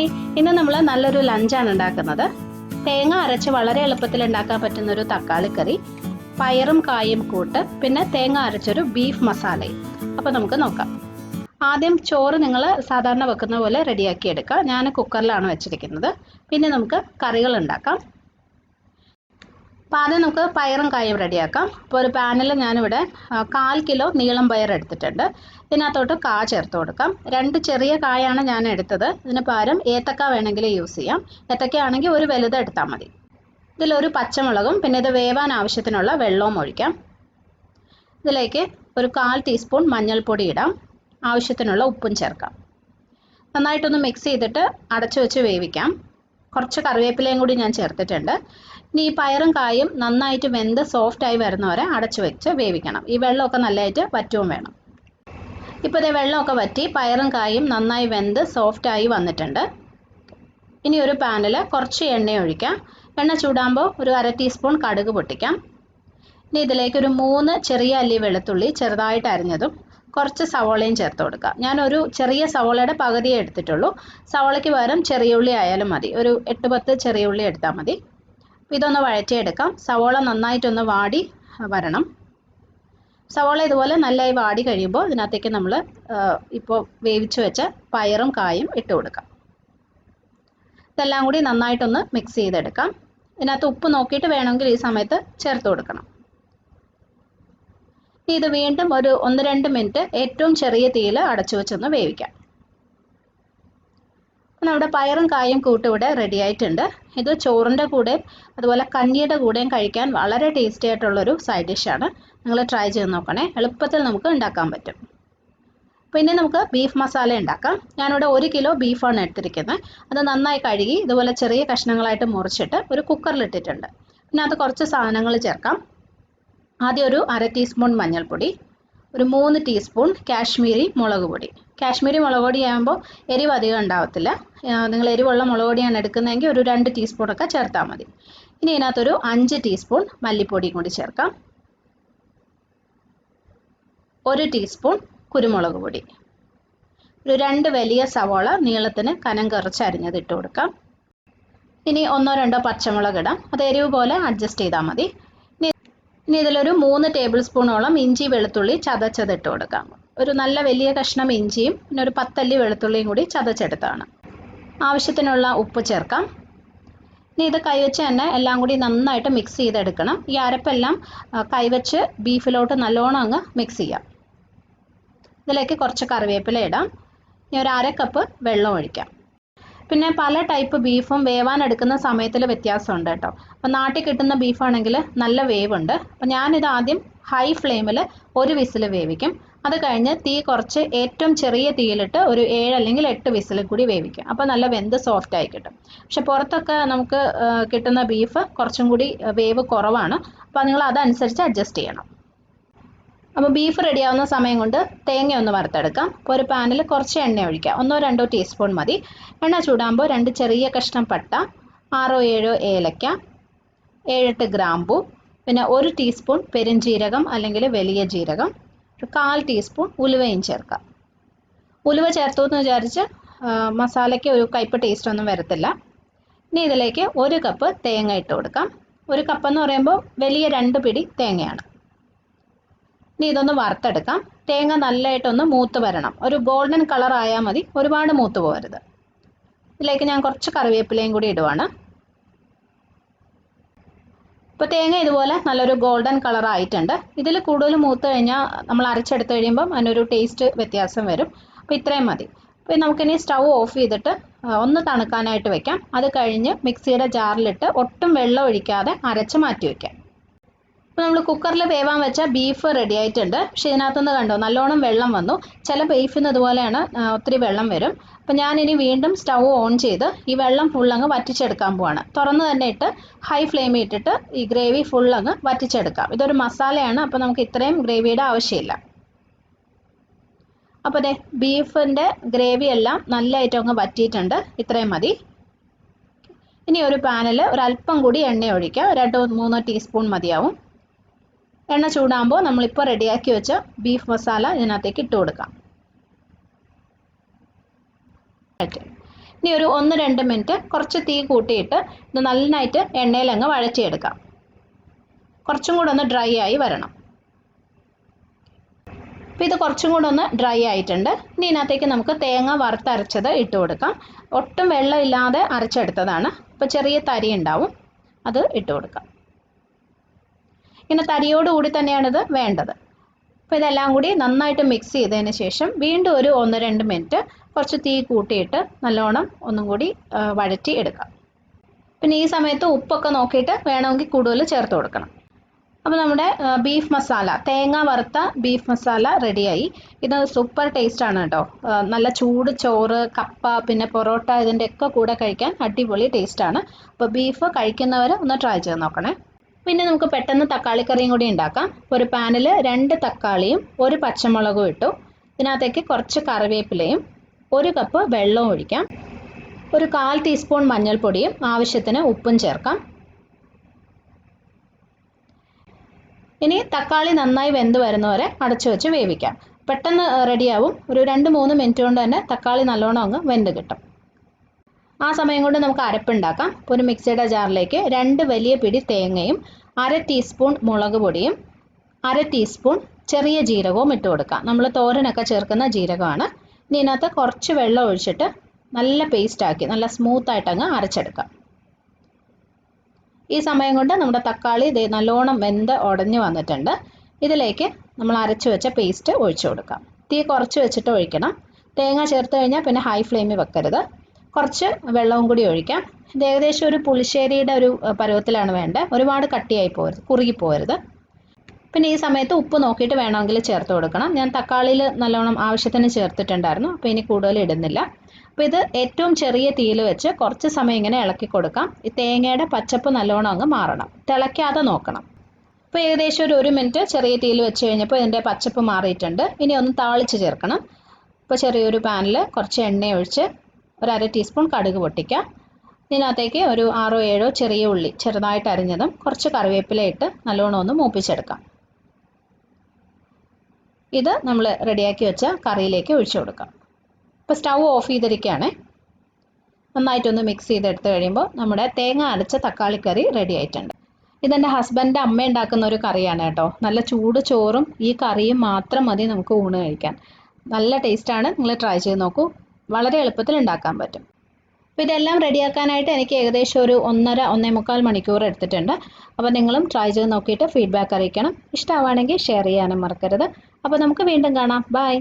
Hi, ഇന്ന് നമ്മൾ നല്ലൊരു ലഞ്ചാണ് ഉണ്ടാക്കുന്നത്. തേങ്ങ അരച്ച് വളരെ എളുപ്പത്തിൽ ഉണ്ടാക്കാൻ പറ്റുന്നൊരു തക്കാളിക്കറി, പയറും കായും കൂട്ട്, പിന്നെ തേങ്ങ അരച്ചൊരു ബീഫ് മസാലയും. അപ്പോൾ നമുക്ക് നോക്കാം. ആദ്യം ചോറ് നിങ്ങൾ സാധാരണ വെക്കുന്ന പോലെ റെഡിയാക്കി എടുക്കുക. ഞാൻ കുക്കറിലാണ് വെച്ചിരിക്കുന്നത്. പിന്നെ നമുക്ക് കറികൾ ഉണ്ടാക്കാം. അപ്പോൾ ആദ്യം നമുക്ക് പയറും കായും റെഡിയാക്കാം. അപ്പോൾ ഒരു പാനിൽ ഞാനിവിടെ 1/4 കിലോ നീളം പയർ എടുത്തിട്ടുണ്ട്. ഇതിനകത്തോട്ട് കാ ചേർത്ത് കൊടുക്കാം. 2 ചെറിയ കായാണ് ഞാൻ എടുത്തത്. ഇതിന് പകരം ഏത്തക്ക വേണമെങ്കിൽ യൂസ് ചെയ്യാം. ഏത്തക്ക ആണെങ്കിൽ ഒരു വലുത് എടുത്താൽ മതി. ഇതിലൊരു പച്ചമുളകും പിന്നെ ഇത് വേവാൻ ആവശ്യത്തിനുള്ള വെള്ളവും ഒഴിക്കാം. ഇതിലേക്ക് ഒരു 1/4 ടീസ്പൂൺ മഞ്ഞൾപ്പൊടി ഇടാം. ആവശ്യത്തിനുള്ള ഉപ്പും ചേർക്കാം. നന്നായിട്ടൊന്ന് മിക്സ് ചെയ്തിട്ട് അടച്ചു വെച്ച് വേവിക്കാം. കുറച്ച് കറിവേപ്പിലയും കൂടി ഞാൻ ചേർത്തിട്ടുണ്ട്. ഇനി ഈ പയറും കായും നന്നായിട്ട് വെന്ത് സോഫ്റ്റായി വരുന്നവരെ അടച്ചു വെച്ച് വേവിക്കണം. ഈ വെള്ളമൊക്കെ നല്ലതായിട്ട് വറ്റുകയും വേണം. ഇപ്പോൾ ഇതേ വെള്ളമൊക്കെ വറ്റി പയറും കായും നന്നായി വെന്ത് സോഫ്റ്റായി വന്നിട്ടുണ്ട്. ഇനി ഒരു പാനിൽ കുറച്ച് എണ്ണ ഒഴിക്കാം. എണ്ണ ചൂടാകുമ്പോൾ ഒരു 1/2 ടീസ്പൂൺ കടുക് പൊട്ടിക്കാം. ഇനി ഇതിലേക്ക് ഒരു 3 ചെറിയ അല്ലി വെളുത്തുള്ളി ചെറുതായിട്ട് അരിഞ്ഞതും കുറച്ച് സവോളയും ചേർത്ത് കൊടുക്കാം. ഞാനൊരു ചെറിയ സവോളയുടെ പകുതിയേ എടുത്തിട്ടുള്ളൂ. സവോളയ്ക്ക് പകരം ചെറിയ ഉള്ളി ആയാലും മതി. ഒരു 8-10 ചെറിയ ഉള്ളി എടുത്താൽ മതി. ഇതൊന്ന് വഴറ്റിയെടുക്കാം. സവോള നന്നായിട്ടൊന്ന് വാടി വരണം. സവോള ഇതുപോലെ നല്ലതായി വാടി കഴിയുമ്പോൾ ഇതിനകത്തേക്ക് നമ്മൾ ഇപ്പോൾ വേവിച്ച് വെച്ച പയറും കായും ഇട്ട് കൊടുക്കാം. ഇതെല്ലാം കൂടി നന്നായിട്ടൊന്ന് മിക്സ് ചെയ്തെടുക്കാം. ഇതിനകത്ത് ഉപ്പ് നോക്കിയിട്ട് വേണമെങ്കിൽ ഈ സമയത്ത് ചേർത്ത് കൊടുക്കണം. ഇത് വീണ്ടും ഒരു 1-2 മിനിറ്റ് ഏറ്റവും ചെറിയ തീയിൽ അടച്ചു വെച്ചൊന്ന് വേവിക്കാം. നമ്മുടെ പയറും കായും കൂട്ട് ഇവിടെ റെഡി ആയിട്ടുണ്ട്. ഇത് ചോറിൻ്റെ കൂടെയും അതുപോലെ കഞ്ഞിയുടെ കൂടെയും കഴിക്കാൻ വളരെ ടേസ്റ്റി ആയിട്ടുള്ളൊരു സൈഡ് ഡിഷാണ്. നിങ്ങൾ ട്രൈ ചെയ്ത് നോക്കണേ. എളുപ്പത്തിൽ നമുക്ക് ഉണ്ടാക്കാൻ പറ്റും. പിന്നെ നമുക്ക് ബീഫ് മസാല ഉണ്ടാക്കാം. ഞാനിവിടെ 1 കിലോ ബീഫാണ് എടുത്തിരിക്കുന്നത്. അത് നന്നായി കഴുകി ഇതുപോലെ ചെറിയ കഷ്ണങ്ങളായിട്ട് മുറിച്ചിട്ട് ഒരു കുക്കറിലിട്ടിട്ടുണ്ട്. പിന്നെ അത് കുറച്ച് സാധനങ്ങൾ ചേർക്കാം. ആദ്യം ഒരു 1/2 ടീസ്പൂൺ മഞ്ഞൾപ്പൊടി, ഒരു 3 ടീസ്പൂൺ കാശ്മീരി മുളക് പൊടി. കാശ്മീരി മുളക് പൊടി ആകുമ്പോൾ എരിവ് അധികം ഉണ്ടാവത്തില്ല. നിങ്ങൾ എരിവുള്ള മുളക് പൊടിയാണ് എടുക്കുന്നതെങ്കിൽ ഒരു 2 ടീസ്പൂണൊക്കെ ചേർത്താൽ മതി. ഇനി ഇതിനകത്തൊരു 5 ടീസ്പൂൺ മല്ലിപ്പൊടിയും കൂടി ചേർക്കാം. 1 ടീസ്പൂൺ കുരുമുളക് പൊടി, ഒരു 2 വലിയ സവോള നീളത്തിന് കനം കുറച്ച് അരിഞ്ഞത് ഇട്ട് കൊടുക്കാം. ഇനി 1-2 പച്ചമുളക് ഇടാം. അത് എരിവ് പോലെ അഡ്ജസ്റ്റ് ചെയ്താൽ മതി. ഇനി ഇതിലൊരു 3 ടേബിൾ സ്പൂണോളം ഇഞ്ചി വെളുത്തുള്ളി ചതച്ചതിട്ട് കൊടുക്കാം. ഒരു നല്ല വലിയ കഷ്ണം ഇഞ്ചിയും പിന്നെ ഒരു 10 അല്ലി വെളുത്തുള്ളിയും കൂടി ചതച്ചെടുത്താണ്. ആവശ്യത്തിനുള്ള ഉപ്പ് ചേർക്കാം. ഇനി ഇത് കൈവച്ച് തന്നെ എല്ലാം കൂടി നന്നായിട്ട് മിക്സ് ചെയ്തെടുക്കണം. ഈ അരപ്പെല്ലാം കൈവച്ച് ബീഫിലോട്ട് നല്ലോണം അങ്ങ് മിക്സ് ചെയ്യാം. ഇതിലേക്ക് കുറച്ച് കറിവേപ്പില ഇടാം. ഇനി ഒരു 1/2 കപ്പ് വെള്ളം ഒഴിക്കാം. പിന്നെ പല ടൈപ്പ് ബീഫും വേവാൻ എടുക്കുന്ന സമയത്തിൽ വ്യത്യാസമുണ്ട് കേട്ടോ. അപ്പോൾ നാട്ടിൽ കിട്ടുന്ന ബീഫാണെങ്കിൽ നല്ല വേവുണ്ട്. അപ്പോൾ ഞാനിത് ആദ്യം ഹൈ ഫ്ലെയിമിൽ 1 വിസിൽ വേവിക്കും. അത് കഴിഞ്ഞ് തീ കുറച്ച് ഏറ്റവും ചെറിയ തീയിലിട്ട് ഒരു 7 അല്ലെങ്കിൽ 8 വിസിൽ കൂടി വേവിക്കും. അപ്പോൾ നല്ല വെന്ത് സോഫ്റ്റായി കിട്ടും. പക്ഷെ പുറത്തൊക്കെ നമുക്ക് കിട്ടുന്ന ബീഫ് കുറച്ചും കൂടി വേവ് കുറവാണ്. അപ്പോൾ നിങ്ങൾ അതനുസരിച്ച് അഡ്ജസ്റ്റ് ചെയ്യണം. അപ്പോൾ ബീഫ് റെഡിയാവുന്ന സമയം കൊണ്ട് തേങ്ങ ഒന്ന് വറുത്തെടുക്കാം. അപ്പോൾ ഒരു പാനിൽ കുറച്ച് എണ്ണ ഒഴിക്കാം. 1-2 ടീസ്പൂൺ മതി. എണ്ണ ചൂടാകുമ്പോൾ 2 ചെറിയ കഷ്ണം പട്ട, 6-7 ഏലക്ക, 7-8 ഗ്രാമ്പൂ, പിന്നെ 1 ടീസ്പൂൺ പെരുംജീരകം അല്ലെങ്കിൽ വലിയ ജീരകം, 1/4 ടീസ്പൂൺ ഉലുവയും ചേർക്കാം. ഉലുവ ചേർത്തു എന്ന് വിചാരിച്ച് മസാലയ്ക്ക് ഒരു കയ്പ് ടേസ്റ്റ് ഒന്നും വരത്തില്ല. ഇനി ഇതിലേക്ക് 1 കപ്പ് തേങ്ങ ഇട്ട് കൊടുക്കാം. 1 കപ്പ് എന്ന് പറയുമ്പോൾ വലിയ 2 പിടി തേങ്ങയാണ്. ഇനി ഇതൊന്ന് വറുത്തെടുക്കാം. തേങ്ങ നല്ലതായിട്ടൊന്ന് മൂത്ത് വരണം. ഒരു ഗോൾഡൻ കളർ ആയാൽ മതി, ഒരുപാട് മൂത്ത് പോകരുത്. ഇതിലേക്ക് ഞാൻ കുറച്ച് കറിവേപ്പിലയും കൂടി ഇടുവാണ്. ഇപ്പോൾ തേങ്ങ ഇതുപോലെ നല്ലൊരു ഗോൾഡൻ കളർ ആയിട്ടുണ്ട്. ഇതിൽ കൂടുതൽ മൂത്ത് കഴിഞ്ഞാൽ നമ്മൾ അരച്ചെടുത്ത് കഴിയുമ്പം അതിനൊരു ടേസ്റ്റ് വ്യത്യാസം വരും. അപ്പോൾ ഇത്രയും മതി. അപ്പോൾ നമുക്കിനി സ്റ്റൗ ഓഫ് ചെയ്തിട്ട് ഒന്ന് തണുക്കാനായിട്ട് വെക്കാം. അത് കഴിഞ്ഞ് മിക്സിയുടെ ജാറിലിട്ട് ഒട്ടും വെള്ളം ഒഴിക്കാതെ അരച്ച് മാറ്റി വയ്ക്കാം. ഇപ്പോൾ നമ്മൾ കുക്കറിൽ വേവാൻ വെച്ച ബീഫ് റെഡി ആയിട്ടുണ്ട്. പക്ഷേ ഇതിനകത്തുനിന്ന് കണ്ടോ നല്ലോണം വെള്ളം വന്നു. ചില ബീഫിന് ഇതുപോലെയാണ് ഒത്തിരി വെള്ളം വരും. അപ്പോൾ ഞാനിനി വീണ്ടും സ്റ്റൗ ഓൺ ചെയ്ത് ഈ വെള്ളം ഫുള്ളങ്ങ് വറ്റിച്ചെടുക്കാൻ പോവാണ്. തുറന്ന് തന്നെ ഇട്ട് ഹൈ ഫ്ലെയിമിൽ ഇട്ടിട്ട് ഈ ഗ്രേവി ഫുള്ളങ്ങ് വറ്റിച്ചെടുക്കാം. ഇതൊരു മസാലയാണ്, അപ്പോൾ നമുക്ക് ഇത്രയും ഗ്രേവിയുടെ ആവശ്യമില്ല. അപ്പോൾ ദേ ബീഫിൻ്റെ ഗ്രേവി എല്ലാം നല്ലതായിട്ട് അങ്ങ് വറ്റിയിട്ടുണ്ട്. ഇത്രയും മതി. ഇനി ഒരു പാനിൽ ഒരല്പം കൂടി എണ്ണ ഒഴിക്കാം. 2-3 ടീസ്പൂൺ മതിയാവും. എണ്ണ ചൂടാകുമ്പോൾ നമ്മളിപ്പോൾ റെഡിയാക്കി വെച്ച ബീഫ് മസാല ഇതിനകത്തേക്ക് ഇട്ട് കൊടുക്കാം. ഇനി ഒരു 1-2 മിനിറ്റ് കുറച്ച് തീ കൂട്ടിയിട്ട് ഇത് നന്നായിട്ട് എണ്ണയിലങ്ങ് വഴറ്റിയെടുക്കാം. കുറച്ചും കൂടെ ഒന്ന് ഡ്രൈ ആയി വരണം. അപ്പോൾ ഇത് കുറച്ചും കൂടെ ഒന്ന് ഡ്രൈ ആയിട്ടുണ്ട്. ഇനി ഇതിനകത്തേക്ക് നമുക്ക് തേങ്ങ വറുത്തരച്ചത് ഇട്ട് കൊടുക്കാം. ഒട്ടും വെള്ളമില്ലാതെ അരച്ചെടുത്തതാണ്. അപ്പോൾ ചെറിയ തരി ഉണ്ടാവും, അത് ഇട്ട് കൊടുക്കാം. ഇങ്ങനെ തരിയോടുകൂടി തന്നെയാണിത് വേണ്ടത്. അപ്പോൾ ഇതെല്ലാം കൂടി നന്നായിട്ട് മിക്സ് ചെയ്തതിന് ശേഷം വീണ്ടും ഒരു 1-2 മിനിറ്റ് കുറച്ച് തീ കൂട്ടിയിട്ട് നല്ലോണം ഒന്നും കൂടി വഴറ്റി എടുക്കാം. പിന്നെ ഈ സമയത്ത് ഉപ്പൊക്കെ നോക്കിയിട്ട് വേണമെങ്കിൽ കൂടുതൽ ചേർത്ത് കൊടുക്കണം. അപ്പോൾ നമ്മുടെ ബീഫ് മസാല, തേങ്ങ വറുത്ത ബീഫ് മസാല റെഡിയായി. ഇത് സൂപ്പർ ടേസ്റ്റാണ് കേട്ടോ. നല്ല ചൂട് ചോറ്, കപ്പ, പിന്നെ പൊറോട്ട ഇതിൻ്റെയൊക്കെ കൂടെ കഴിക്കാൻ അടിപൊളി ടേസ്റ്റാണ്. അപ്പോൾ ബീഫ് കഴിക്കുന്നവർ ഒന്ന് ട്രൈ ചെയ്ത് നോക്കണേ. പിന്നെ നമുക്ക് പെട്ടെന്ന് തക്കാളിക്കറിയും കൂടി ഉണ്ടാക്കാം. ഒരു പാനിൽ 2 തക്കാളിയും 1 പച്ചമുളകും ഇട്ടു. ഇതിനകത്തേക്ക് കുറച്ച് കറിവേപ്പിലയും 1 കപ്പ് വെള്ളവും ഒഴിക്കാം. ഒരു 1/4 ടീസ്പൂൺ മഞ്ഞൾപ്പൊടിയും ആവശ്യത്തിന് ഉപ്പും ചേർക്കാം. ഇനി തക്കാളി നന്നായി വെന്ത് വരുന്നവരെ അടച്ചു വെച്ച് വേവിക്കാം. പെട്ടെന്ന് റെഡിയാവും. ഒരു 2-3 മിനിറ്റ് കൊണ്ട് തന്നെ തക്കാളി നല്ലോണം അങ്ങ് വെന്ത് കിട്ടും. ആ സമയം കൊണ്ട് നമുക്ക് അരപ്പുണ്ടാക്കാം. അപ്പോൾ ഒരു മിക്സിയുടെ ജാറിലേക്ക് 2 വലിയ പിടി തേങ്ങയും 1/2 ടീസ്പൂൺ മുളക് പൊടിയും 1/2 ടീസ്പൂൺ ചെറിയ ജീരകവും ഇട്ട് കൊടുക്കാം. നമ്മൾ തോരനൊക്കെ ചേർക്കുന്ന ജീരകമാണ്. ഇനി ഇതിനകത്ത് കുറച്ച് വെള്ളം ഒഴിച്ചിട്ട് നല്ല പേസ്റ്റാക്കി നല്ല സ്മൂത്തായിട്ട് അങ്ങ് അരച്ചെടുക്കാം. ഈ സമയം കൊണ്ട് നമ്മുടെ തക്കാളി നല്ലോണം വെന്ത് ഉടഞ്ഞു വന്നിട്ടുണ്ട്. ഇതിലേക്ക് നമ്മൾ അരച്ചു വെച്ച പേസ്റ്റ് ഒഴിച്ചു കൊടുക്കാം. തീ കുറച്ച് വെച്ചിട്ട് ഒഴിക്കണം. തേങ്ങ ചേർത്ത് കഴിഞ്ഞാൽ പിന്നെ ഹൈ ഫ്ലെയിമിൽ വെക്കരുത്. കുറച്ച് വെള്ളവും കൂടി ഒഴിക്കാം. ഇത് ഏകദേശം ഒരു പുളിശ്ശേരിയുടെ ഒരു പരുവത്തിലാണ് വേണ്ടത്. ഒരുപാട് കട്ടിയായി പോകരുത്, കുറുകിപ്പോകരുത്. പിന്നെ ഈ സമയത്ത് ഉപ്പ് നോക്കിയിട്ട് വേണമെങ്കിൽ ചേർത്ത് കൊടുക്കണം. ഞാൻ തക്കാളിയിൽ നല്ലോണം ആവശ്യത്തിന് ചേർത്തിട്ടുണ്ടായിരുന്നു, അപ്പോൾ ഇനി കൂടുതൽ ഇടുന്നില്ല. അപ്പോൾ ഇത് ഏറ്റവും ചെറിയ തീയിൽ വെച്ച് കുറച്ച് സമയം ഇങ്ങനെ ഇളക്കി കൊടുക്കാം. ഈ തേങ്ങയുടെ പച്ചപ്പ് നല്ലോണം അങ്ങ് മാറണം, തിളയ്ക്കാതെ നോക്കണം. അപ്പോൾ ഏകദേശം ഒരു 1 മിനിറ്റ് ചെറിയ തീയിൽ വെച്ച് കഴിഞ്ഞപ്പോൾ ഇതിൻ്റെ പച്ചപ്പ് മാറിയിട്ടുണ്ട്. ഇനി ഒന്ന് താളിച്ച് ചേർക്കണം. അപ്പോൾ ചെറിയൊരു പാനിൽ കുറച്ച് എണ്ണ ഒഴിച്ച് 1/2 ടീസ്പൂൺ കടുക് പൊട്ടിക്കാം. ഇതിനകത്തേക്ക് ഒരു 6-7 ചെറിയ ഉള്ളി ചെറുതായിട്ട് അരിഞ്ഞതും കുറച്ച് കറിവേപ്പില ഇട്ട് നല്ലോണം ഒന്ന് മൂപ്പിച്ചെടുക്കാം. ഇത് നമ്മൾ റെഡിയാക്കി വെച്ച കറിയിലേക്ക് ഒഴിച്ചു കൊടുക്കാം. ഇപ്പോൾ സ്റ്റൗ ഓഫ് ചെയ്തിരിക്കുകയാണ്. നന്നായിട്ടൊന്ന് മിക്സ് ചെയ്തെടുത്ത് കഴിയുമ്പോൾ നമ്മുടെ തേങ്ങ അരച്ച തക്കാളിക്കറി റെഡി ആയിട്ടുണ്ട്. ഇതെൻ്റെ ഹസ്ബൻഡിൻ്റെ അമ്മ ഉണ്ടാക്കുന്ന ഒരു കറിയാണ് കേട്ടോ. നല്ല ചൂട് ചോറും ഈ കറിയും മാത്രം മതി നമുക്ക് ഊണ് കഴിക്കാൻ. നല്ല ടേസ്റ്റാണ്. നിങ്ങൾ ട്രൈ ചെയ്ത് നോക്കൂ. വളരെ എളുപ്പത്തിൽ ഉണ്ടാക്കാൻ പറ്റും. അപ്പോൾ ഇതെല്ലാം റെഡിയാക്കാനായിട്ട് എനിക്ക് ഏകദേശം ഒരു 1.5-1.25 മണിക്കൂർ എടുത്തിട്ടുണ്ട്. അപ്പോൾ നിങ്ങളും ട്രൈ ചെയ്ത് നോക്കിയിട്ട് ഫീഡ്ബാക്ക് അറിയിക്കണം. ഇഷ്ടമാവുകയാണെങ്കിൽ ഷെയർ ചെയ്യാനും മറക്കരുത്. അപ്പോൾ നമുക്ക് വീണ്ടും കാണാം. ബൈ.